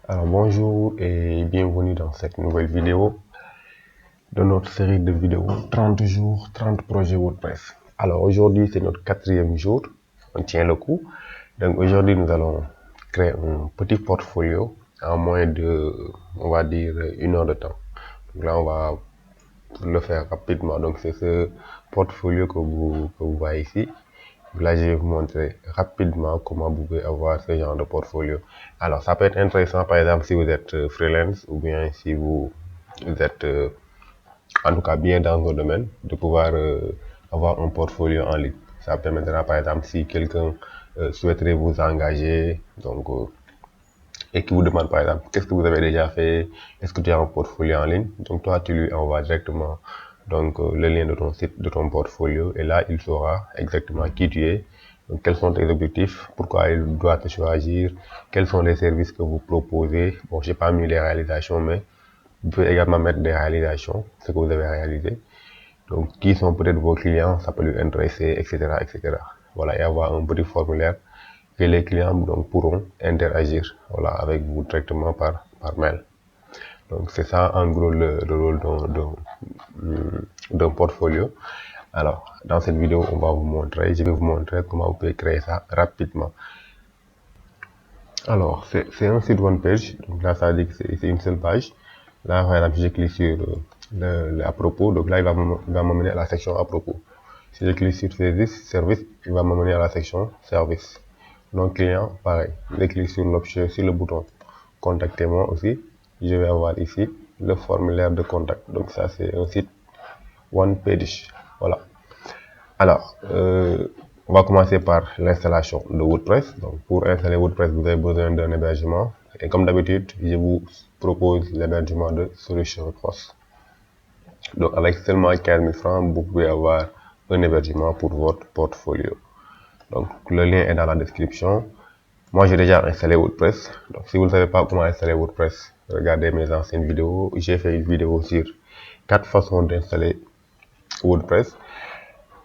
Alors bonjour et bienvenue dans cette nouvelle vidéo de notre série de vidéos 30 jours, 30 projets WordPress. Alors aujourd'hui c'est notre 4e jour, on tient le coup. Donc aujourd'hui nous allons créer un petit portfolio en moins de, on va dire, 1 heure de temps. Donc là on va le faire rapidement. Donc c'est ce portfolio que vous voyez ici. Là, je vais vous montrer rapidement comment vous pouvez avoir ce genre de portfolio. Alors, ça peut être intéressant, par exemple, si vous êtes freelance ou bien si vous êtes, en tout cas, bien dans votre domaine, de pouvoir avoir un portfolio en ligne. Ça permettra, par exemple, si quelqu'un souhaiterait vous engager, donc, et qui vous demande, par exemple, qu'est-ce que vous avez déjà fait, est-ce que tu as un portfolio en ligne. Donc, toi, tu lui envoies directement donc, le lien de ton site, de ton portfolio, et là, il saura exactement qui tu es. Donc, quels sont tes objectifs, pourquoi il doit te choisir, quels sont les services que vous proposez. Bon, j'ai pas mis les réalisations, mais vous pouvez également mettre des réalisations, ce que vous avez réalisé. Donc, qui sont peut-être vos clients, ça peut lui intéresser, etc., etc. Voilà, et avoir un petit formulaire que les clients donc, pourront interagir, voilà, avec vous directement par mail. Donc, c'est ça, en gros, le rôle d'un portfolio. Alors, dans cette vidéo, je vais vous montrer comment vous pouvez créer ça rapidement. Alors, c'est un site one page. Donc là, ça dit que c'est une seule page. Là, par exemple, je clique sur à propos. Donc là, il va m'amener à la section à propos. Si je clique sur service, il va m'amener à la section service. Donc, client, pareil. Je clique sur l'option, sur le bouton contactez-moi aussi. Je vais avoir ici le formulaire de contact. Donc, ça, c'est un site one page. Voilà. Alors, on va commencer par l'installation de WordPress. Donc, pour installer WordPress, vous avez besoin d'un hébergement. Et comme d'habitude, je vous propose l'hébergement de SolutionHost. Donc, avec seulement 15 000 francs, vous pouvez avoir un hébergement pour votre portfolio. Donc, le lien est dans la description. Moi, j'ai déjà installé WordPress. Donc, si vous ne savez pas comment installer WordPress, regardez mes anciennes vidéos. J'ai fait une vidéo sur 4 façons d'installer WordPress.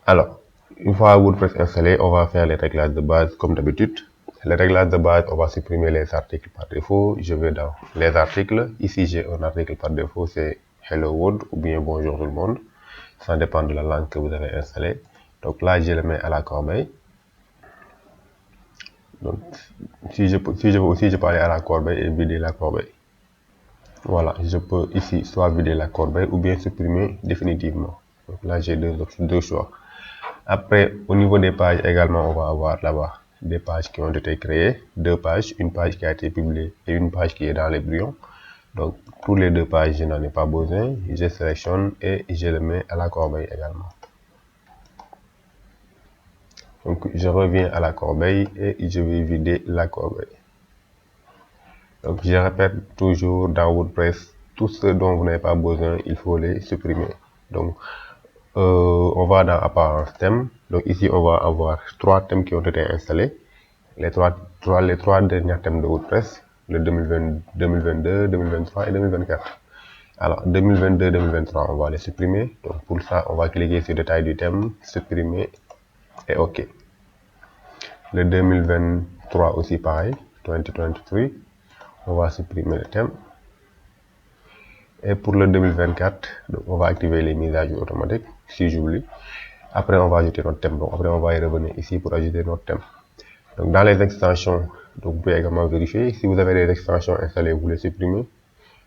Alors, une fois WordPress installé, on va faire les réglages de base comme d'habitude. Les réglages de base, on va supprimer les articles par défaut. Je vais dans les articles. Ici, j'ai un article par défaut, c'est Hello World ou bien Bonjour tout le monde. Ça dépend de la langue que vous avez installée. Donc là, je le mets à la corbeille. Donc, si je veux aussi, je peux aller à la corbeille et vider la corbeille. Voilà, je peux ici soit vider la corbeille ou bien supprimer définitivement. Donc là, j'ai deux choix. Après, au niveau des pages également, on va avoir là-bas des pages qui ont été créées, 2 pages, une page qui a été publiée et une page qui est dans les brouillons. Donc, pour les 2 pages, je n'en ai pas besoin. Je sélectionne et je le mets à la corbeille également. Donc, je reviens à la corbeille et je vais vider la corbeille. Donc, je répète toujours dans WordPress, tout ce dont vous n'avez pas besoin, il faut les supprimer. Donc, on va dans apparence thème. Donc ici, on va avoir 3 thèmes qui ont été installés. Les trois derniers thèmes de WordPress, le 2020, 2022, 2023 et 2024. Alors, 2022, 2023, on va les supprimer. Donc pour ça, on va cliquer sur détail du thème, supprimer et OK. Le 2023 aussi pareil, 2023, on va supprimer le thème. Et pour le 2024, donc on va activer les mises à jour automatiques, si j'oublie. Après, on va ajouter notre thème. Donc après, on va y revenir ici pour ajouter notre thème. Donc dans les extensions, donc vous pouvez également vérifier. Si vous avez des extensions installées, vous les supprimez.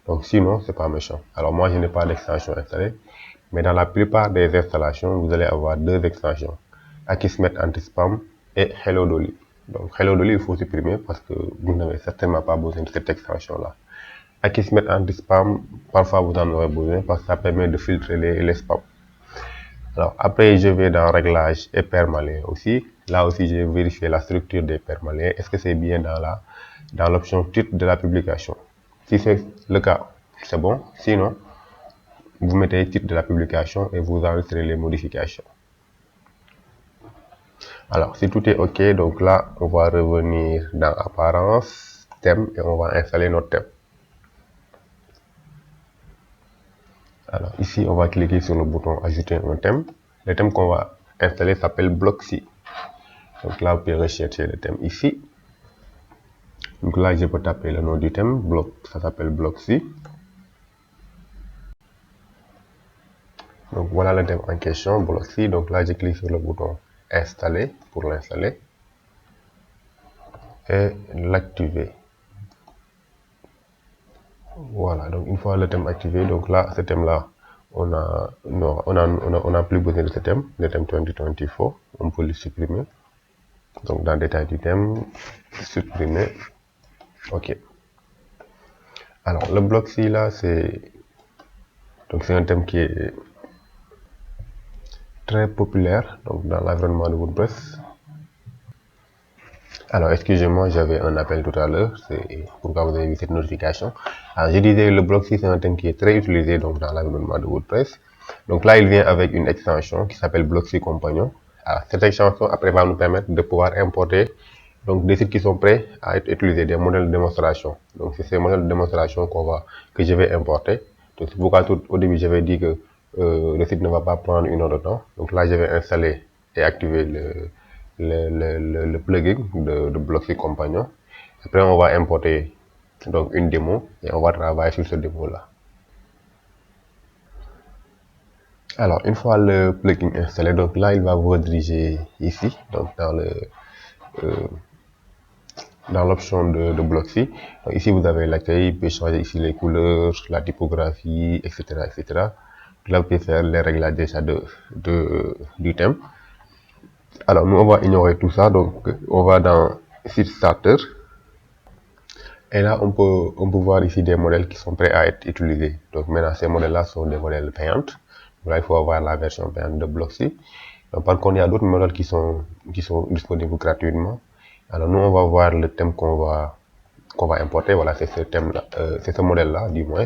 Donc sinon, c'est pas méchant. Alors moi, je n'ai pas d'extension installée. Mais dans la plupart des installations, vous allez avoir 2 extensions. Akismet Anti-Spam et Hello Dolly. Donc Hello Dolly, il faut supprimer parce que vous n'avez certainement pas besoin de cette extension-là. Akismet Anti-Spam, parfois vous en aurez besoin parce que ça permet de filtrer les spams. Alors après, je vais dans réglage et permalien aussi. Là aussi, je vais vérifier la structure des permaliens. Est-ce que c'est bien dans l'option titre de la publication? Si c'est le cas, c'est bon. Sinon, vous mettez titre de la publication et vous enregistrez les modifications. Alors, si tout est OK, donc là, on va revenir dans apparence, thème, et on va installer notre thème. Alors ici, on va cliquer sur le bouton ajouter un thème. Le thème qu'on va installer s'appelle Blocksy. Donc là, vous pouvez rechercher le thème ici. Donc là, je peux taper le nom du thème, bloc, ça s'appelle Blocksy. Donc voilà le thème en question, Blocksy. Donc là, je clique sur le bouton installer pour l'installer et l'activer. Voilà, donc une fois le thème activé, donc là, ce thème-là, on a plus besoin de ce thème, le thème 2024, on peut le supprimer. Donc dans le détail du thème, supprimer, ok. Alors le Blocksy là, c'est un thème qui est très populaire donc dans l'environnement de WordPress. Alors, excusez-moi, j'avais un appel tout à l'heure, c'est pourquoi vous avez vu cette notification. Alors, je disais, le Blocksy, c'est un thème qui est très utilisé donc, dans l'environnement de WordPress. Donc là, il vient avec une extension qui s'appelle Blocksy Companion. Alors, cette extension, après, va nous permettre de pouvoir importer donc, des sites qui sont prêts à être utilisés, des modèles de démonstration. Donc, c'est ces modèles de démonstration que je vais importer. Donc, c'est pourquoi au début, j'avais dit que le site ne va pas prendre une heure de temps. Donc là, je vais installer et activer le plugin de Blocksy Companion. Après, on va importer donc une démo et on va travailler sur cette démo là. Alors, une fois le plugin installé, donc là, il va vous rediriger ici, donc dans l'option de Blocksy. Donc ici, vous avez l'accueil, vous pouvez changer ici les couleurs, la typographie, etc., etc. Là, vous pouvez faire les réglages déjà du thème. Alors, nous, on va ignorer tout ça. Donc, on va dans Site Starter. Et là, on peut voir ici des modèles qui sont prêts à être utilisés. Donc, maintenant, ces modèles-là sont des modèles payants. Là, il faut avoir la version payante de Blocksy. Donc, par contre, il y a d'autres modèles qui sont disponibles gratuitement. Alors, nous, on va voir le thème qu'on va importer. Voilà, c'est ce thème-là, c'est ce modèle-là, du moins.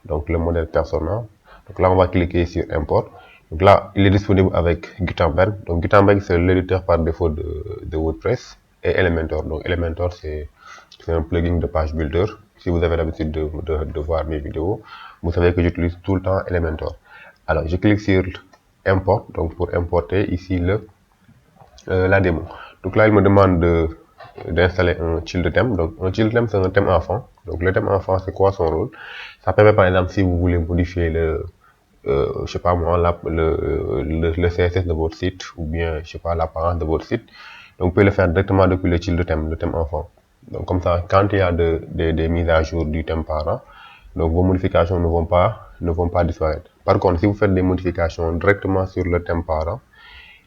Donc, le modèle persona. Donc là, on va cliquer sur Import. Donc là, il est disponible avec Gutenberg. Donc Gutenberg, c'est l'éditeur par défaut de WordPress et Elementor. Donc Elementor, c'est un plugin de page builder. Si vous avez l'habitude de voir mes vidéos, vous savez que j'utilise tout le temps Elementor. Alors, je clique sur Import, donc pour importer ici la démo. Donc là, il me demande d'installer un child theme. Donc un child theme, c'est un thème enfant. Donc le thème enfant, c'est quoi son rôle? Ça permet par exemple, si vous voulez modifier je sais pas moi, le CSS de votre site ou bien, je sais pas, l'apparence de votre site. Donc, vous pouvez le faire directement depuis le thème enfant. Donc, comme ça, quand il y a des mises à jour du thème parent, donc vos modifications ne vont pas disparaître. Par contre, si vous faites des modifications directement sur le thème parent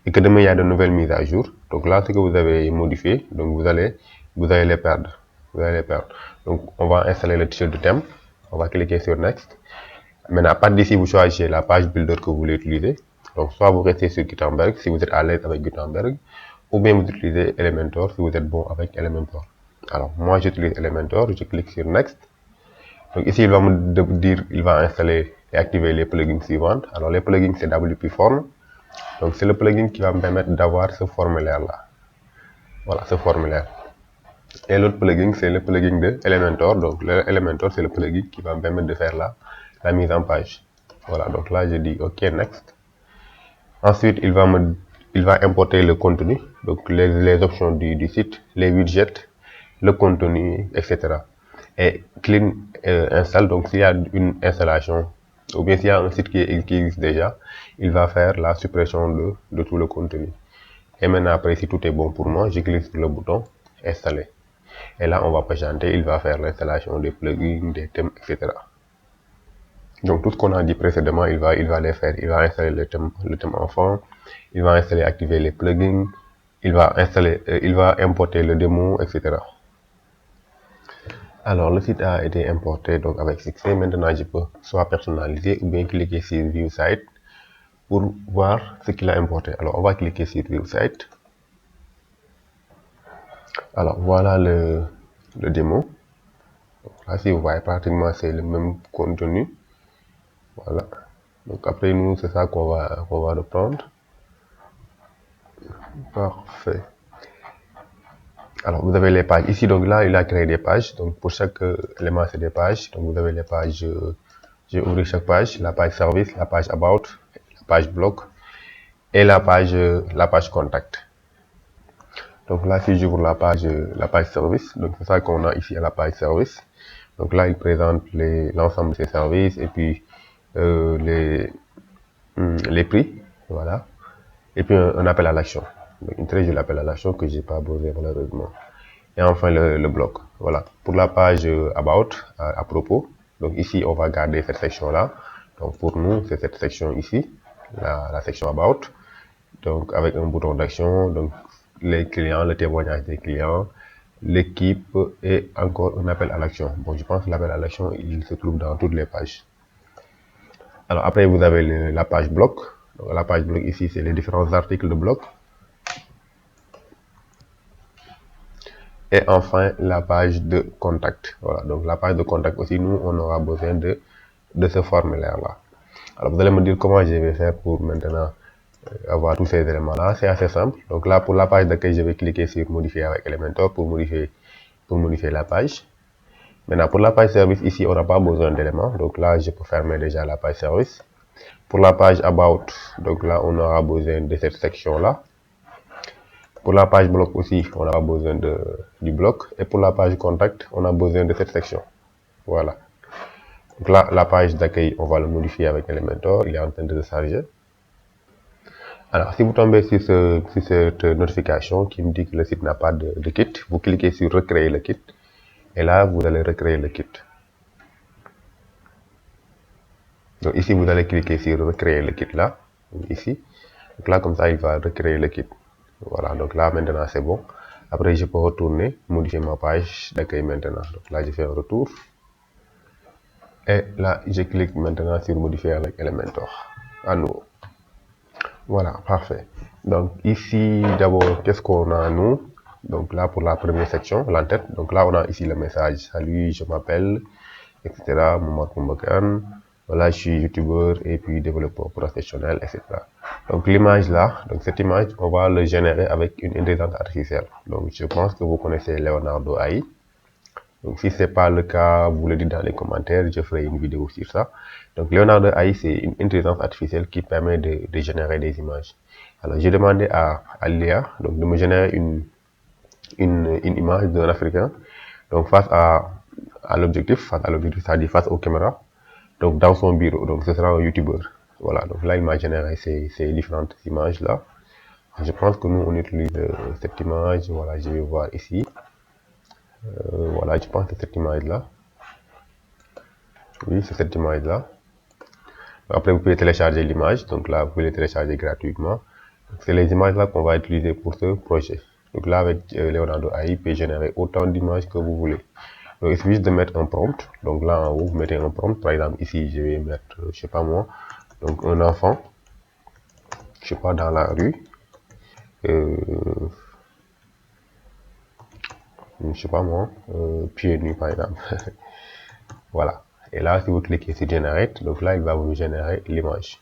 et que demain il y a de nouvelles mises à jour, donc là, ce que vous avez modifié, donc vous allez les perdre. Donc, on va installer le t-shirt de thème. On va cliquer sur Next. Maintenant, à partir d'ici, vous choisissez la page builder que vous voulez utiliser. Donc, soit vous restez sur Gutenberg si vous êtes à l'aise avec Gutenberg, ou bien vous utilisez Elementor si vous êtes bon avec Elementor. Alors, moi, j'utilise Elementor, je clique sur Next. Donc, ici, il va me dire, il va installer et activer les plugins suivants. Alors, les plugins, c'est WP Form. Donc, c'est le plugin qui va me permettre d'avoir ce formulaire-là. Voilà, ce formulaire. Et l'autre plugin, c'est le plugin de Elementor. Donc, Elementor, c'est le plugin qui va me permettre de faire la mise en page. Voilà, donc là, je dis OK, Next. Ensuite, il va importer le contenu, donc les options du site, les widgets, le contenu, etc. Et clean install, donc s'il y a une installation, ou bien s'il y a un site qui existe déjà, il va faire la suppression de tout le contenu. Et maintenant, après, si tout est bon pour moi, je clique sur le bouton installer. Et là, on va patienter, il va faire l'installation des plugins, des thèmes, etc. Donc tout ce qu'on a dit précédemment, il va les faire. Il va installer le thème enfant, il va installer, activer les plugins, il va importer le démo, etc. Alors le site a été importé donc avec succès. Maintenant, je peux soit personnaliser ou bien cliquer sur View Site pour voir ce qu'il a importé. Alors on va cliquer sur View Site. Alors voilà le démo. Donc, là, si vous voyez, pratiquement c'est le même contenu. Voilà. Donc après nous, c'est ça qu'on va reprendre. Parfait. Alors vous avez les pages ici. Donc là, il a créé des pages. Donc pour chaque élément, c'est des pages. Donc vous avez les pages. J'ai ouvert chaque page, la page service, la page about, la page blog et la page contact. Donc là, si j'ouvre la page service, donc c'est ça qu'on a ici à la page service. Donc là, il présente l'ensemble de ces services et puis les prix, voilà. Et puis un appel à l'action. Donc une très jolie appel à l'action que j'ai pas posé malheureusement. Et enfin le bloc. Voilà. Pour la page About, à propos. Donc ici, on va garder cette section-là. Donc pour nous, c'est cette section ici, la section About. Donc avec un bouton d'action, donc les clients, le témoignage des clients, l'équipe et encore un appel à l'action. Bon, je pense que l'appel à l'action, il se trouve dans toutes les pages. Alors après, vous avez la page bloc. Donc, la page bloc ici, c'est les différents articles de bloc. Et enfin, la page de contact. Voilà, donc la page de contact aussi, nous, on aura besoin de ce formulaire-là. Alors, vous allez me dire comment je vais faire pour maintenant avoir tous ces éléments-là. C'est assez simple. Donc là, pour la page d'accueil, je vais cliquer sur modifier avec Elementor pour modifier la page. Maintenant, pour la page service, ici, on n'a pas besoin d'éléments. Donc là, je peux fermer déjà la page service. Pour la page About, donc là, on aura besoin de cette section-là. Pour la page bloc aussi, on aura besoin du bloc. Et pour la page contact, on a besoin de cette section. Voilà. Donc là, la page d'accueil, on va le modifier avec Elementor. Il est en train de se charger. Alors, si vous tombez sur cette notification qui me dit que le site n'a pas de kit, vous cliquez sur recréer le kit. Et là, vous allez recréer le kit. Donc ici, vous allez cliquer sur recréer le kit là, ici. Donc là, comme ça, il va recréer le kit. Voilà, donc là, maintenant, c'est bon. Après, je peux retourner, modifier ma page d'accueil maintenant. Donc là, je fais un retour. Et là, je clique maintenant sur modifier avec Elementor. À nouveau. Voilà, parfait. Donc ici, d'abord, qu'est-ce qu'on a nous? Donc là, pour la première section, l'entête. Donc là, on a ici le message. Salut, je m'appelle, etc. Mohamed Koumbakan. Voilà, je suis youtubeur et puis développeur professionnel, etc. Donc l'image là, donc cette image, on va le générer avec une intelligence artificielle. Donc je pense que vous connaissez Leonardo AI. Donc si c'est pas le cas, vous le dites dans les commentaires, je ferai une vidéo sur ça. Donc Leonardo AI, c'est une intelligence artificielle qui permet de générer des images. Alors j'ai demandé à l'IA donc de me générer une image d'un Africain. Donc face à l'objectif, c'est-à-dire face aux caméras. Donc dans son bureau, donc ce sera un youtubeur. Voilà, donc là il m'a généré ces différentes images là. Je pense que nous on utilise cette image, voilà, je vais voir ici. Voilà, je pense que cette image là. Oui, c'est cette image là. Après vous pouvez télécharger l'image, donc là vous pouvez les télécharger gratuitement. C'est les images là qu'on va utiliser pour ce projet. Donc là avec Leonardo AI, vous pouvez générer autant d'images que vous voulez. Donc, il suffit juste de mettre un prompt. Donc là en haut, vous mettez un prompt. Par exemple, ici, je vais mettre, je sais pas moi, donc un enfant, je sais pas, dans la rue. Je sais pas moi, pieds nus par exemple. Voilà. Et là, si vous cliquez sur Generate, donc là, il va vous générer l'image.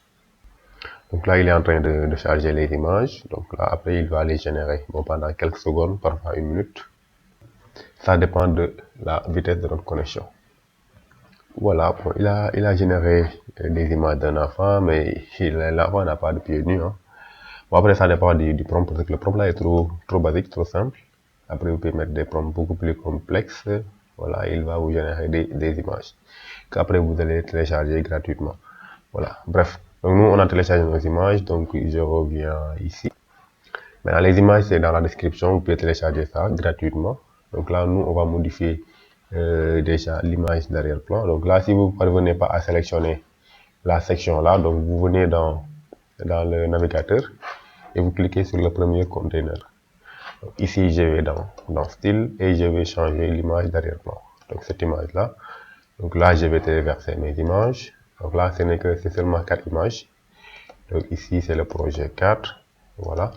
Donc là, il est en train de charger les images. Donc là, après, il va les générer. Bon, pendant quelques secondes, parfois une minute. Ça dépend de la vitesse de notre connexion. Voilà, bon, il a généré des images d'un enfant, mais l'enfant n'a pas de pieds nus. Hein. Bon, après, ça dépend du prompt, parce que le prompt là est trop basique, trop simple. Après, vous pouvez mettre des prompts beaucoup plus complexes. Voilà, il va vous générer des images qu'après vous allez télécharger gratuitement. Voilà, bref. Donc, nous, on a téléchargé nos images, donc je reviens ici. Maintenant, les images, c'est dans la description, vous pouvez télécharger ça gratuitement. Donc là, nous, on va modifier déjà l'image d'arrière-plan. Donc là, si vous ne parvenez pas à sélectionner la section là, donc vous venez dans le navigateur et vous cliquez sur le premier container. Donc ici, je vais dans style et je vais changer l'image d'arrière-plan. Donc cette image là. Donc là, je vais téléverser mes images. Donc là, c'est seulement 4 images. Donc ici, c'est le projet 4. Voilà.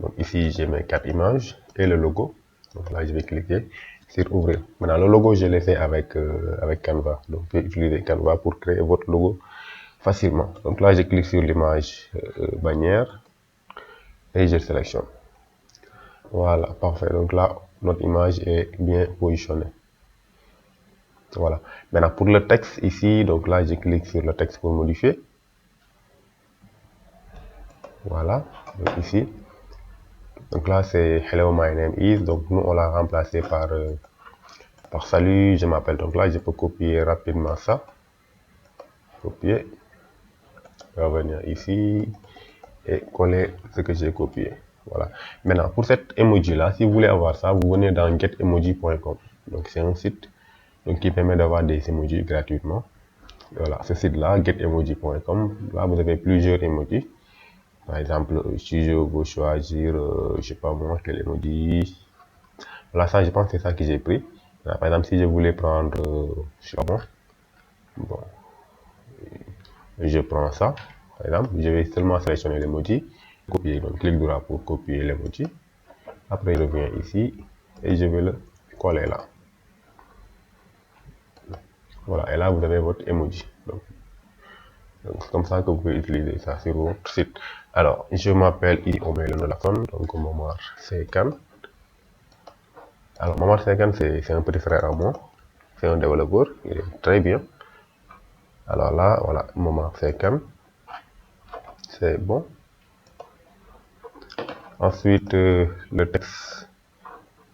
Donc ici, j'ai mes 4 images et le logo. Donc là, je vais cliquer sur ouvrir. Maintenant, le logo, je l'ai fait avec Canva. Donc, vous pouvez utiliser Canva pour créer votre logo facilement. Donc là, je clique sur l'image bannière et je sélectionne. Voilà, parfait. Donc là, notre image est bien positionnée. Voilà. Maintenant, pour le texte ici, donc là, je clique sur le texte pour modifier. Voilà, donc ici. Donc là, c'est hello, my name is. Donc nous, on l'a remplacé par salut, je m'appelle. Donc là, je peux copier rapidement ça. Copier. Revenir ici et coller ce que j'ai copié. Voilà. Maintenant, pour cette emoji là, si vous voulez avoir ça, vous venez dans getemoji.com. Donc c'est un site donc, qui permet d'avoir des emojis gratuitement. Voilà, ce site là, getemoji.com. Là, vous avez plusieurs emojis. Par exemple, si je veux choisir, je sais pas moi, quel emoji. Voilà, ça, je pense que c'est ça que j'ai pris. Là, par exemple, si je voulais prendre, je sais pas moi, bon, je prends ça. Par exemple, je vais seulement sélectionner l'emoji, copier, donc clic droit pour copier l'emoji. Après, je reviens ici et je vais le coller là. Voilà, et là, vous avez votre emoji. Donc c'est comme ça que vous pouvez utiliser ça sur votre site. Alors, je m'appelle, on met le nom de la personne, donc Momar Sekan. Alors, Momar Sekan, c'est un petit frère à moi. C'est un développeur, il est très bien. Alors là, voilà, Momar Sekan. C'est bon. Ensuite, le texte.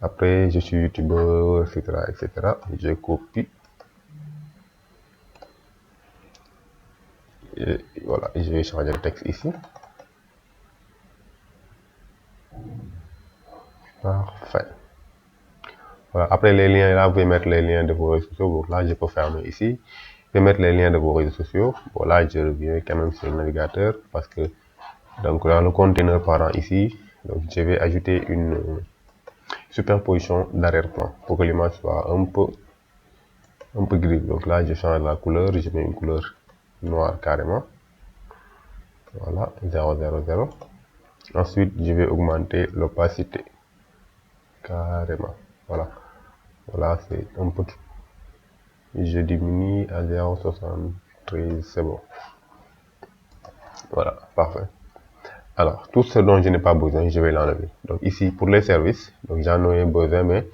Après, je suis youtubeur, etc., etc. Je copie. Et voilà, je vais changer le texte ici. Parfait. Voilà, après les liens, là, vous pouvez mettre les liens de vos réseaux sociaux. Donc là, je peux fermer ici. Je vais mettre les liens de vos réseaux sociaux. Bon, là, je reviens quand même sur le navigateur parce que, donc, dans le conteneur parent ici, donc, je vais ajouter une superposition d'arrière-plan pour que l'image soit un peu grise. Donc là, je change la couleur, je mets une couleur noire carrément. Voilà, 0, 0, 0. Ensuite, je vais augmenter l'opacité carrément. Voilà. Voilà, c'est un peu. Je diminue à 0,73, c'est bon. Voilà, parfait. Alors, tout ce dont je n'ai pas besoin, je vais l'enlever. Donc ici, pour les services, donc j'en ai besoin, mais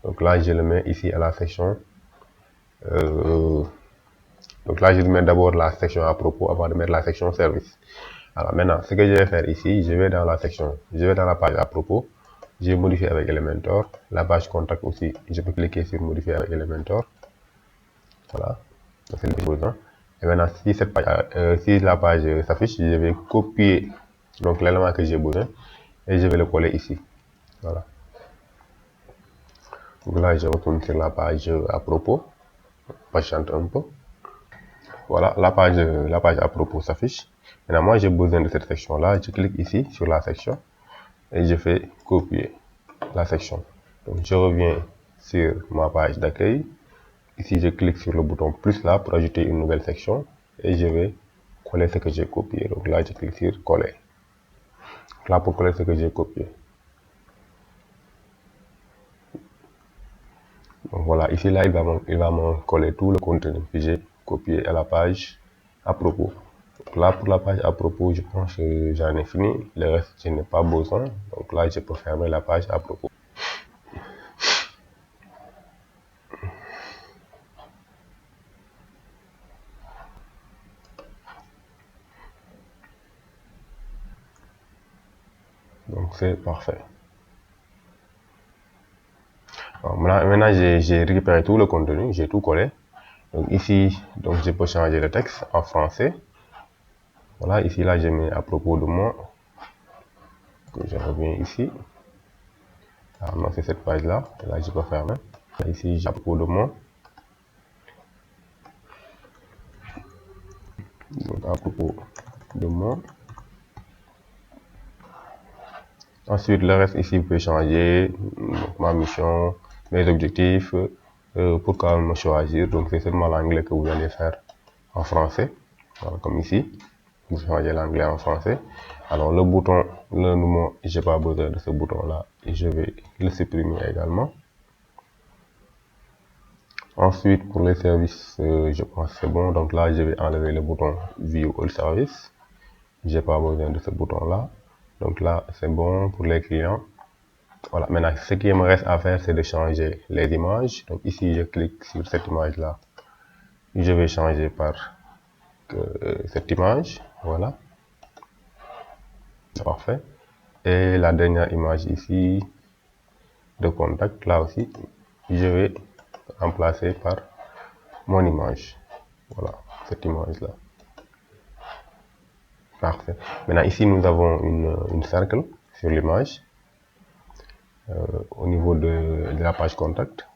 donc là, je le mets ici à la section. Donc là, je mets d'abord la section à propos avant de mettre la section service. Alors maintenant, ce que je vais faire ici, je vais dans la section, je vais dans la page à propos. Je vais modifier avec Elementor. La page contact aussi, je peux cliquer sur modifier avec Elementor. Voilà, c'est le besoin. Et maintenant, si, si la page s'affiche, je vais copier donc l'élément que j'ai besoin et je vais le coller ici. Voilà. Donc là, je retourne sur la page à propos. Patiente un peu. Voilà, la page à propos s'affiche. Maintenant, moi, j'ai besoin de cette section-là. Je clique ici sur la section et je fais copier la section. Donc, je reviens sur ma page d'accueil. Ici, je clique sur le bouton plus là pour ajouter une nouvelle section et je vais coller ce que j'ai copié. Donc là, je clique sur coller. Là, pour coller ce que j'ai copié. Donc voilà, ici, là, il va me coller tout le contenu que j'ai copié à la page à propos. Donc là, pour la page à propos, je pense que j'en ai fini. Le reste, je n'ai pas besoin. Donc là, je peux fermer la page à propos. Donc c'est parfait. Alors, maintenant j'ai récupéré tout le contenu, j'ai tout collé. Donc ici, donc je peux changer le texte en français. Voilà, ici là je mets à propos de moi. Que je reviens ici. Alors non, c'est cette page là. Là je peux fermer. Là, ici j'ai à propos de moi. Donc à propos de moi. Ensuite, le reste ici, vous pouvez changer ma mission, mes objectifs, pourquoi me choisir. Donc, c'est seulement l'anglais que vous allez faire en français. Alors, comme ici, vous changez l'anglais en français. Alors, le bouton, le numéro, j'ai pas besoin de ce bouton-là et je vais le supprimer également. Ensuite, pour les services, je pense que c'est bon. Donc là, je vais enlever le bouton View All Service. J'ai pas besoin de ce bouton-là. Donc là, c'est bon pour les clients. Voilà, maintenant, ce qui me reste à faire, c'est de changer les images. Donc ici, je clique sur cette image-là. Je vais changer par cette image. Voilà. Parfait. Et la dernière image ici de contact, là aussi, je vais remplacer par mon image. Voilà, cette image-là. Parfait. Maintenant, ici, nous avons une cercle sur l'image au niveau de la page contact.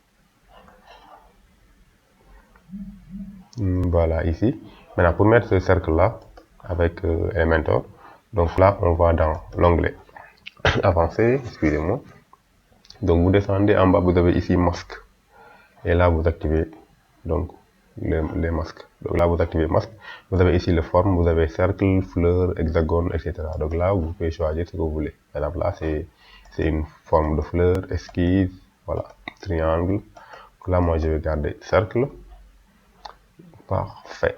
Voilà, ici. Maintenant, pour mettre ce cercle-là avec Elementor, donc là, on va dans l'onglet Avancé, excusez-moi. Donc, vous descendez en bas, vous avez ici Masque. Et là, vous activez donc les masques. Donc là, vous activez masque. Vous avez ici les formes, vous avez cercle, fleur, hexagone, etc. Donc là, vous pouvez choisir ce que vous voulez. Par exemple, là, c'est une forme de fleur, esquisse, voilà, triangle. Donc là, moi, je vais garder cercle. Parfait.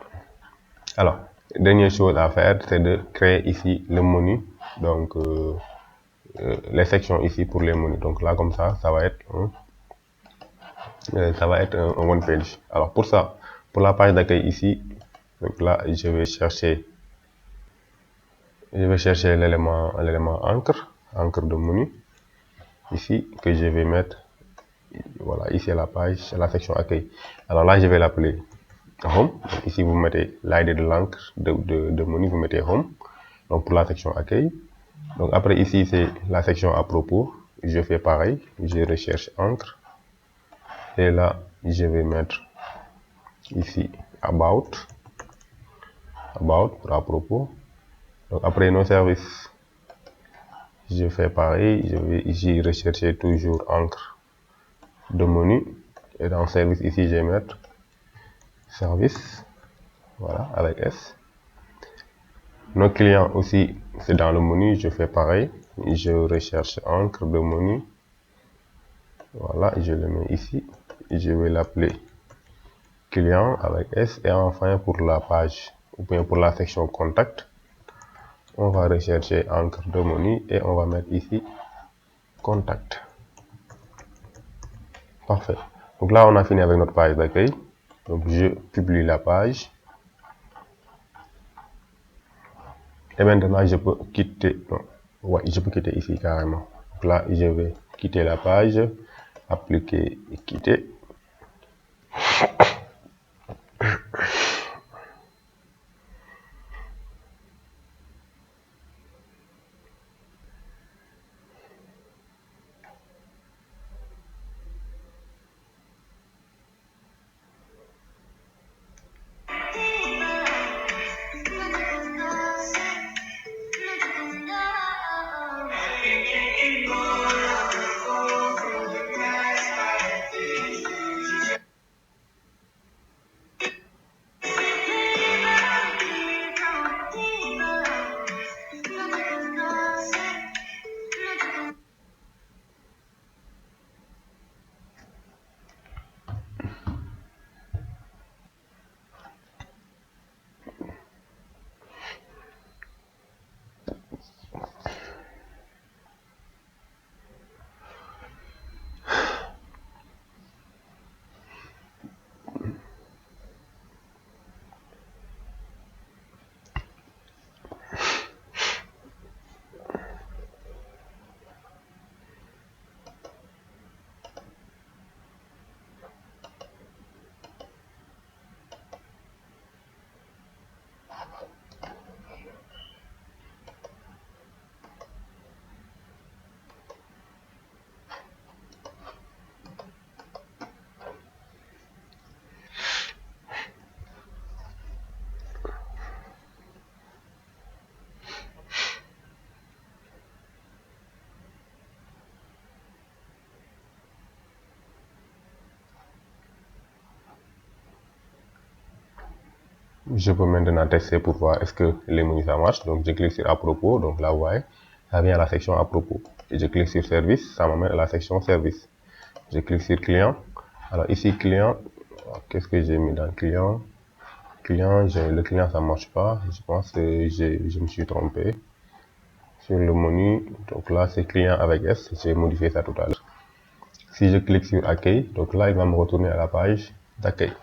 Alors, dernière chose à faire, c'est de créer ici le menu. Donc, les sections ici pour les menus. Donc là, comme ça va être un one page. Alors pour ça, pour la page d'accueil ici, donc là, je vais chercher l'élément encre de menu ici que je vais mettre. Voilà, ici à la page, à la section accueil. Alors là, je vais l'appeler home. Donc ici, vous mettez l'ID de l'encre de menu, vous mettez home. Donc pour la section accueil. Donc après ici, c'est la section à propos. Je fais pareil, je recherche encre. Et là, je vais mettre ici about pour à propos. Donc après nos services, je fais pareil, je vais ici rechercher toujours encre de menu. Et dans service ici, je vais mettre service, voilà, avec S. Nos clients aussi, c'est dans le menu, je fais pareil, je recherche encre de menu. Voilà, je le mets ici, je vais l'appeler client avec S. Et enfin, pour la page, ou bien pour la section contact, on va rechercher encre de menu et on va mettre ici contact. Parfait. Donc là, on a fini avec notre page d'accueil. Donc je publie la page. Et maintenant, je peux quitter. Non, ouais, je peux quitter ici carrément. Donc là, je vais quitter la page, appliquer et quitter. Je peux maintenant tester pour voir est-ce que les menus ça marche. Donc je clique sur à propos. Donc là, vous voyez, ça vient à la section à propos. Et je clique sur service, ça m'amène à la section service. Je clique sur client. Alors ici, client, qu'est-ce que j'ai mis dans client? Le client ça marche pas. Je pense que je me suis trompé sur le menu. Donc là, c'est client avec S. J'ai modifié ça tout à l'heure. Si je clique sur accueil, donc là, il va me retourner à la page d'accueil.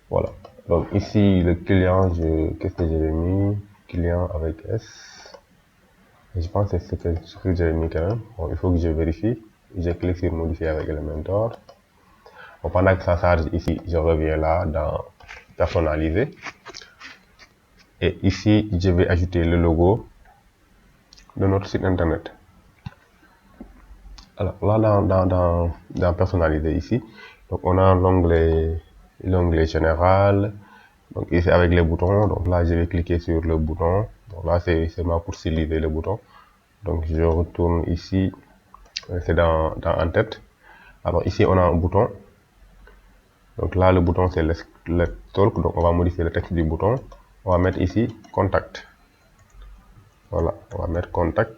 Voilà. Donc ici, le client, qu'est-ce que j'avais mis? Client avec S. Je pense que c'est ce que j'ai mis quand même. Bon, il faut que je vérifie. Je clique sur modifier avec Elementor. Bon, pendant que ça charge ici, je reviens là dans personnaliser. Et ici, je vais ajouter le logo de notre site internet. Alors là, dans personnaliser ici, donc on a l'onglet général. Donc ici avec les boutons, donc là je vais cliquer sur le bouton. Donc là c'est seulement pour styliser le bouton. Donc je retourne ici, c'est dans en tête. Alors ici on a un bouton. Donc là le bouton c'est le talk, donc on va modifier le texte du bouton. On va mettre ici contact. Voilà, on va mettre contact.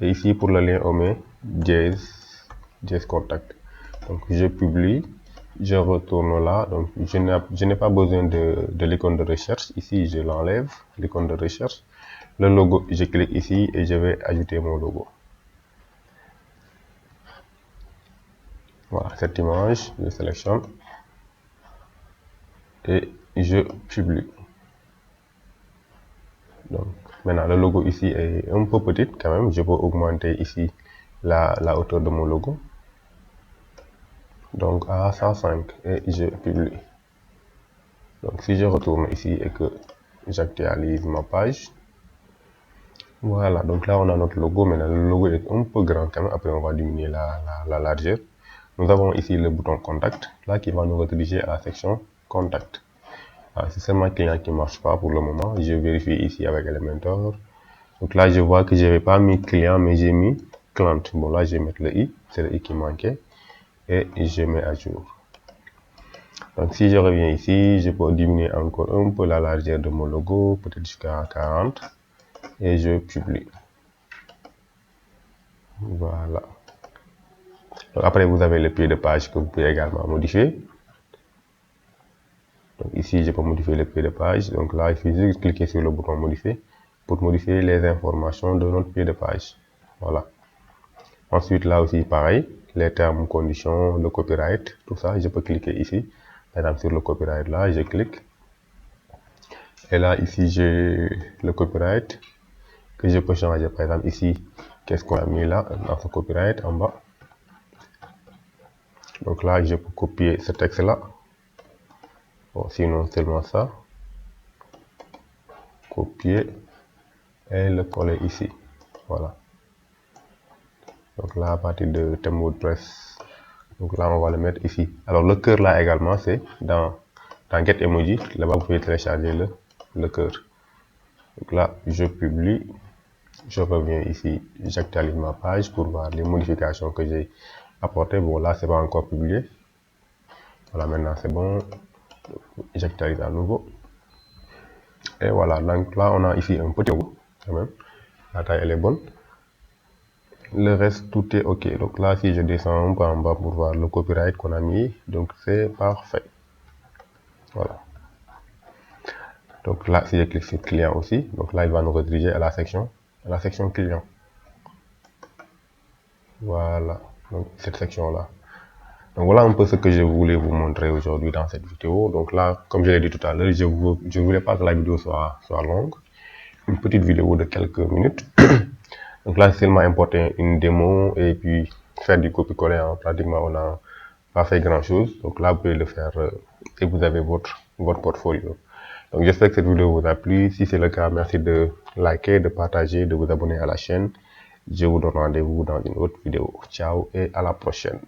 Et ici pour le lien on met JS contact. Donc je publie. Je retourne là, donc je n'ai pas besoin de l'icône de recherche. Ici, je l'enlève, l'icône de recherche. Le logo, je clique ici et je vais ajouter mon logo. Voilà, cette image, je sélectionne et je publie. Donc, maintenant, le logo ici est un peu petit quand même. Je peux augmenter ici la hauteur de mon logo. Donc, à 105 et je publie. Donc, si je retourne ici et que j'actualise ma page, voilà, donc là on a notre logo. Maintenant le logo est un peu grand quand même. Après on va diminuer la largeur. Nous avons ici le bouton contact, là qui va nous rediriger à la section contact. C'est seulement client qui ne marche pas pour le moment. Je vérifie ici avec Elementor. Donc là je vois que je n'avais pas mis client mais j'ai mis client. Bon là je vais mettre le i, c'est le i qui manquait. Et je mets à jour. Donc si je reviens ici, je peux diminuer encore un peu la largeur de mon logo, peut-être jusqu'à 40. Et je publie. Voilà. Donc après, vous avez le pied de page que vous pouvez également modifier. Donc ici, je peux modifier le pied de page. Donc là, il suffit juste de cliquer sur le bouton modifier pour modifier les informations de notre pied de page. Voilà. Ensuite, là aussi, pareil, les termes, conditions, le copyright, tout ça, je peux cliquer ici. Par exemple, sur le copyright là, je clique. Et là, ici, j'ai le copyright que je peux changer. Par exemple, ici, qu'est-ce qu'on a mis là dans ce copyright en bas. Donc là, je peux copier ce texte-là. Bon, sinon, seulement ça. Copier et le coller ici. Voilà. Donc là, à partir de thème WordPress, donc là, on va le mettre ici. Alors, le cœur là également, c'est dans Get Emoji. Là-bas, vous pouvez télécharger le cœur. Donc là, je publie. Je reviens ici, j'actualise ma page pour voir les modifications que j'ai apportées. Bon, là, c'est pas encore publié. Voilà, maintenant, c'est bon. J'actualise à nouveau. Et voilà, donc là, on a ici un petit logo, quand même. La taille, elle est bonne. Le reste, tout est OK. Donc là, si je descends un peu en bas pour voir le copyright qu'on a mis, donc c'est parfait. Voilà. Donc là, si je clique sur client aussi, donc là, il va nous rediriger à la section client. Voilà, donc cette section-là. Donc voilà un peu ce que je voulais vous montrer aujourd'hui dans cette vidéo. Donc là, comme je l'ai dit tout à l'heure, je voulais pas que la vidéo soit longue. Une petite vidéo de quelques minutes. Donc là, c'est seulement importer une démo et puis faire du copier-coller. Hein. Pratiquement, on n'a pas fait grand-chose. Donc là, vous pouvez le faire et vous avez votre portfolio. Donc j'espère que cette vidéo vous a plu. Si c'est le cas, merci de liker, de partager, de vous abonner à la chaîne. Je vous donne rendez-vous dans une autre vidéo. Ciao et à la prochaine.